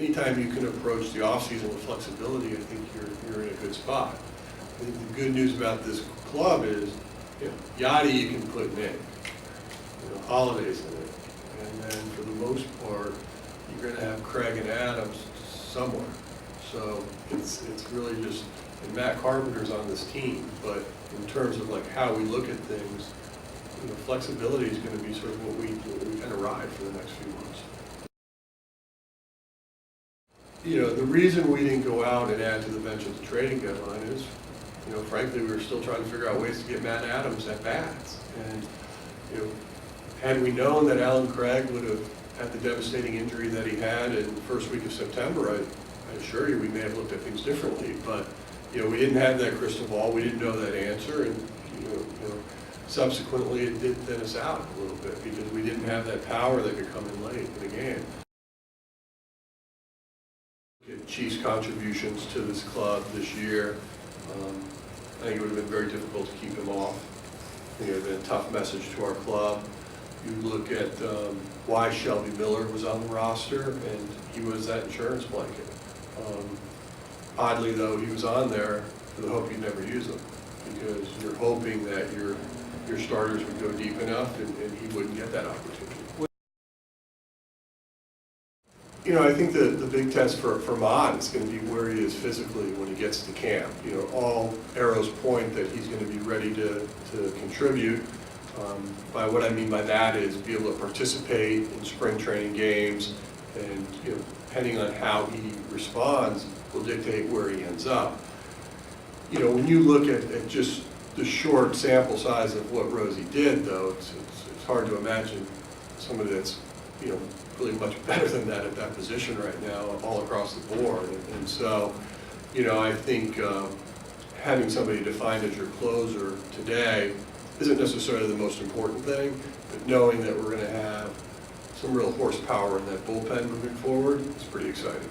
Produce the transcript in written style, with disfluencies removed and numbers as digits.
anytime you can approach the offseason with flexibility, I think you're in a good spot. I think the good news about this club is, Yachty you can put in, Holidays in it, and then for the most part, you're going to have Craig and Adams somewhere. So it's really just, and Matt Carpenter's on this team, but in terms of like how we look at things, flexibility is going to be sort of what we kind of ride for the next few months. The reason we didn't go out and add to the bench at the trading deadline is, frankly, we were still trying to figure out ways to get Matt Adams at bats. And, had we known that Alan Craig would have had the devastating injury that he had in the first week of September, I assure you we may have looked at things differently. But, we didn't have that crystal ball. We didn't know that answer. And, subsequently it did thin us out a little bit because we didn't have that power that could come in late in the game. Chief's contributions to this club this year, I think it would have been very difficult to keep him off. I think it would have been a tough message to our club. You look at why Shelby Miller was on the roster, and he was that insurance blanket. Oddly though, he was on there for the hope you'd never use him, because you're hoping that your starters would go deep enough and he wouldn't get that opportunity. I think the big test for Mott is going to be where he is physically when he gets to camp. All arrows point that he's going to be ready to contribute. By what I mean by that is be able to participate in spring training games, and depending on how he responds will dictate where he ends up. When you look at just the short sample size of what Rosie did, though, it's hard to imagine somebody that's really much better than that at that position right now, all across the board. And so, I think having somebody defined as your closer today isn't necessarily the most important thing, but knowing that we're going to have some real horsepower in that bullpen moving forward is pretty exciting.